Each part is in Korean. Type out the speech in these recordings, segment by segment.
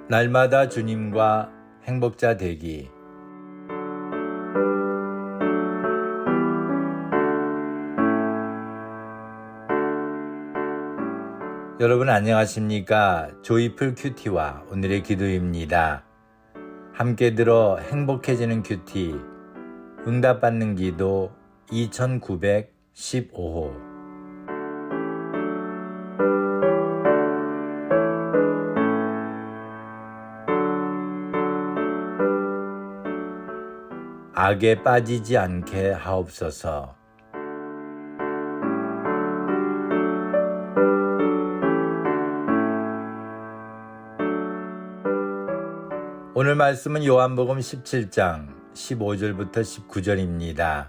날마다 주님과 행복자 되기. 여러분 안녕하십니까? 조이풀 큐티와 오늘의 기도입니다. 함께 들어 행복해지는 큐티 응답받는 기도 2915호. 악에 빠지지 않게 하옵소서. 오늘 말씀은 요한복음 17장 15절부터 19절입니다.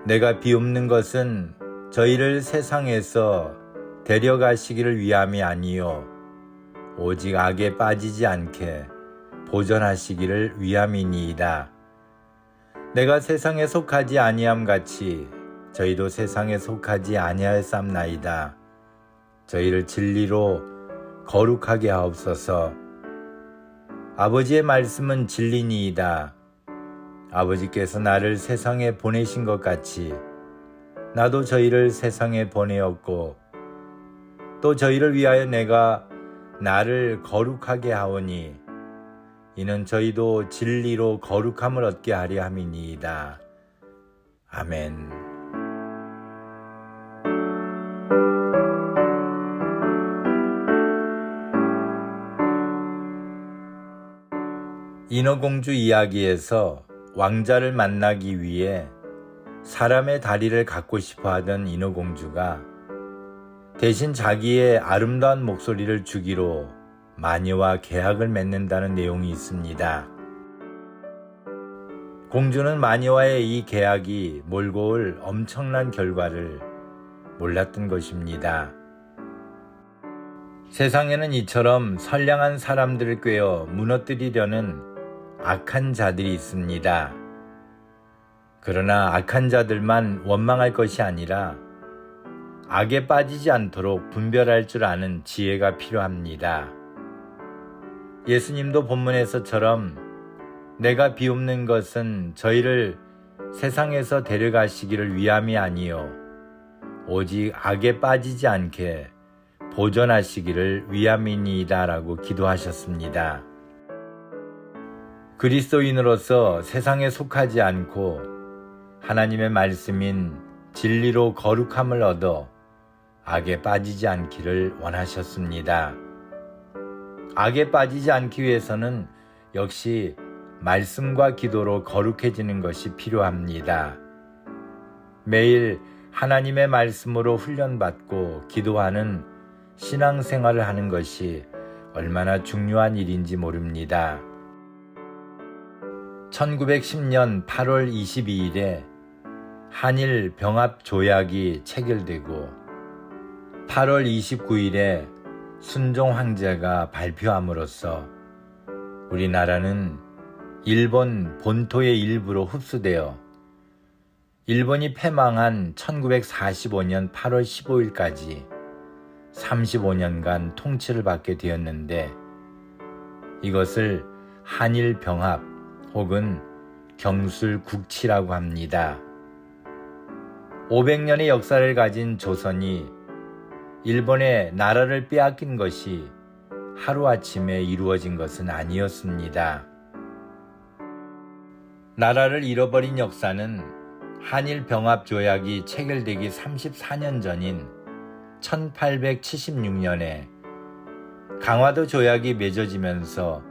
내가 비옵는 것은 저희를 세상에서 데려가시기를 위함이 아니요 오직 악에 빠지지 않게 보전하시기를 위함이니이다. 내가 세상에 속하지 아니함 같이 저희도 세상에 속하지 아니하였삼나이다. 저희를 진리로 거룩하게 하옵소서. 아버지의 말씀은 진리니이다. 아버지께서 나를 세상에 보내신 것 같이 나도 저희를 세상에 보내었고 또 저희를 위하여 내가 나를 거룩하게 하오니 이는 저희도 진리로 거룩함을 얻게 하려 함이니이다. 아멘. 인어공주 이야기에서 왕자를 만나기 위해 사람의 다리를 갖고 싶어 하던 인어공주가 대신 자기의 아름다운 목소리를 주기로 마녀와 계약을 맺는다는 내용이 있습니다. 공주는 마녀와의 이 계약이 몰고 올 엄청난 결과를 몰랐던 것입니다. 세상에는 이처럼 선량한 사람들을 꿰어 무너뜨리려는 악한 자들이 있습니다. 그러나 악한 자들만 원망할 것이 아니라 악에 빠지지 않도록 분별할 줄 아는 지혜가 필요합니다. 예수님도 본문에서처럼 내가 비옵는 것은 저희를 세상에서 데려가시기를 위함이 아니요 오직 악에 빠지지 않게 보전하시기를 위함이니이다 라고 기도하셨습니다. 그리스도인으로서 세상에 속하지 않고 하나님의 말씀인 진리로 거룩함을 얻어 악에 빠지지 않기를 원하셨습니다. 악에 빠지지 않기 위해서는 역시 말씀과 기도로 거룩해지는 것이 필요합니다. 매일 하나님의 말씀으로 훈련받고 기도하는 신앙생활을 하는 것이 얼마나 중요한 일인지 모릅니다. 1910년 8월 22일에 한일 병합 조약이 체결되고 8월 29일에 순종 황제가 발표함으로써 우리나라는 일본 본토의 일부로 흡수되어 일본이 패망한 1945년 8월 15일까지 35년간 통치를 받게 되었는데 이것을 한일 병합 혹은 경술국치라고 합니다. 500년의 역사를 가진 조선이 일본의 나라를 빼앗긴 것이 하루아침에 이루어진 것은 아니었습니다. 나라를 잃어버린 역사는 한일 병합 조약이 체결되기 34년 전인 1876년에 강화도 조약이 맺어지면서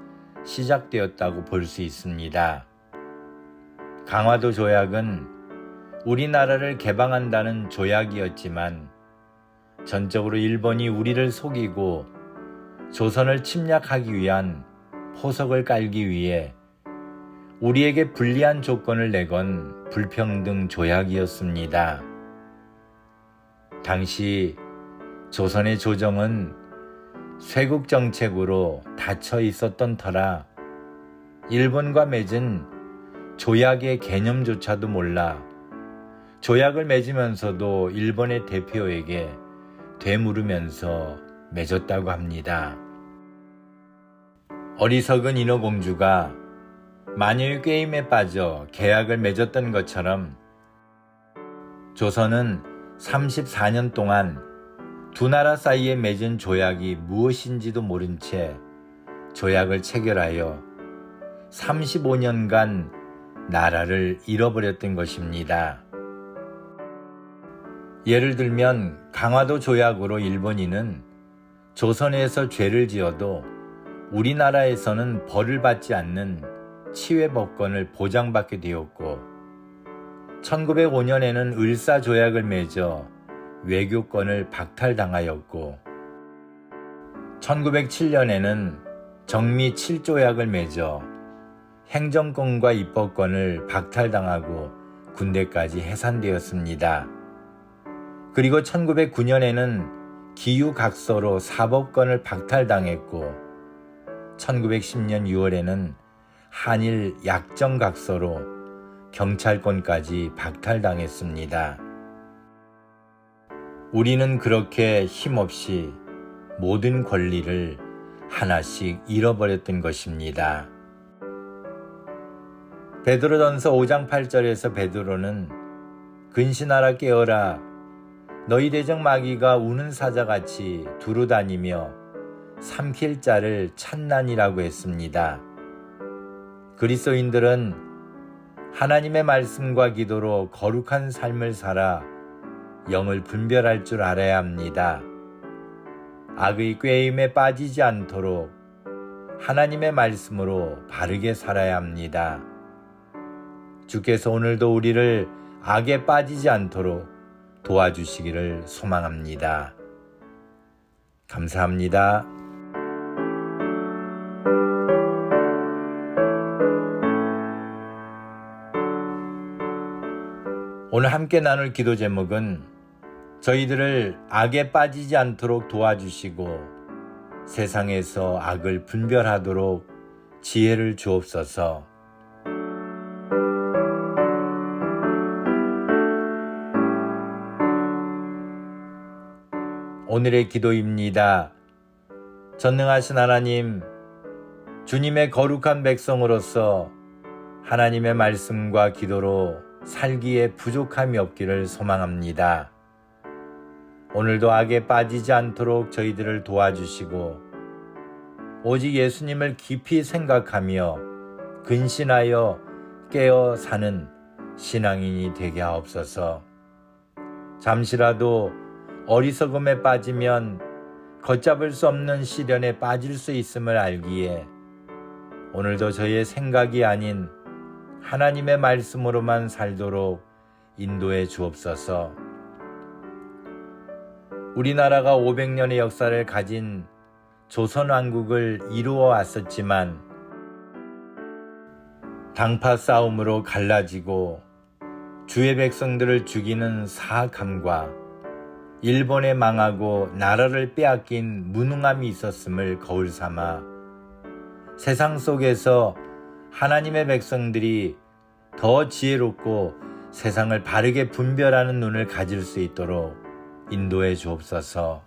시작되었다고 볼 수 있습니다. 강화도 조약은 우리나라를 개방한다는 조약이었지만 전적으로 일본이 우리를 속이고 조선을 침략하기 위한 포석을 깔기 위해 우리에게 불리한 조건을 내건 불평등 조약이었습니다. 당시 조선의 조정은 쇄국 정책으로 닫혀 있었던 터라 일본과 맺은 조약의 개념조차도 몰라 조약을 맺으면서도 일본의 대표에게 되물으면서 맺었다고 합니다. 어리석은 인어공주가 마녀의 게임에 빠져 계약을 맺었던 것처럼 조선은 34년 동안 두 나라 사이에 맺은 조약이 무엇인지도 모른 채 조약을 체결하여 35년간 나라를 잃어버렸던 것입니다. 예를 들면 강화도 조약으로 일본인은 조선에서 죄를 지어도 우리나라에서는 벌을 받지 않는 치외법권을 보장받게 되었고, 1905년에는 을사조약을 맺어 외교권을 박탈당하였고, 1907년에는 정미 7조약을 맺어 행정권과 입법권을 박탈당하고 군대까지 해산되었습니다. 그리고 1909년에는 기유각서로 사법권을 박탈당했고, 1910년 6월에는 한일 약정각서로 경찰권까지 박탈당했습니다. 우리는 그렇게 힘없이 모든 권리를 하나씩 잃어버렸던 것입니다. 베드로전서 5장 8절에서 베드로는 근신하라 깨어라 너희 대적 마귀가 우는 사자같이 두루다니며 삼킬 자를 찾나니라고 했습니다. 그리스도인들은 하나님의 말씀과 기도로 거룩한 삶을 살아 영을 분별할 줄 알아야 합니다. 악의 꾀임에 빠지지 않도록 하나님의 말씀으로 바르게 살아야 합니다. 주께서 오늘도 우리를 악에 빠지지 않도록 도와주시기를 소망합니다. 감사합니다. 오늘 함께 나눌 기도 제목은 저희들을 악에 빠지지 않도록 도와주시고 세상에서 악을 분별하도록 지혜를 주옵소서. 오늘의 기도입니다. 전능하신 하나님, 주님의 거룩한 백성으로서 하나님의 말씀과 기도로 살기에 부족함이 없기를 소망합니다. 오늘도 악에 빠지지 않도록 저희들을 도와주시고 오직 예수님을 깊이 생각하며 근신하여 깨어 사는 신앙인이 되게 하옵소서. 잠시라도 어리석음에 빠지면 걷잡을 수 없는 시련에 빠질 수 있음을 알기에 오늘도 저의 생각이 아닌 하나님의 말씀으로만 살도록 인도해 주옵소서. 우리나라가 500년의 역사를 가진 조선왕국을 이루어 왔었지만 당파 싸움으로 갈라지고 주의 백성들을 죽이는 사악함과 일본에 망하고 나라를 빼앗긴 무능함이 있었음을 거울 삼아 세상 속에서 하나님의 백성들이 더 지혜롭고 세상을 바르게 분별하는 눈을 가질 수 있도록 인도해 주옵소서.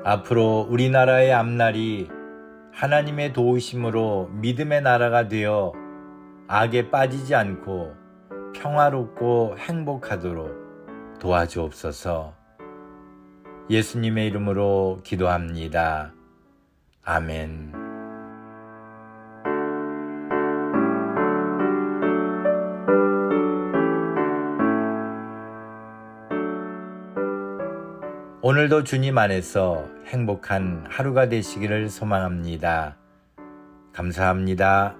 앞으로 우리나라의 앞날이 하나님의 도우심으로 믿음의 나라가 되어 악에 빠지지 않고 평화롭고 행복하도록 도와주옵소서. 예수님의 이름으로 기도합니다. 아멘. 오늘도 주님 안에서 행복한 하루가 되시기를 소망합니다. 감사합니다.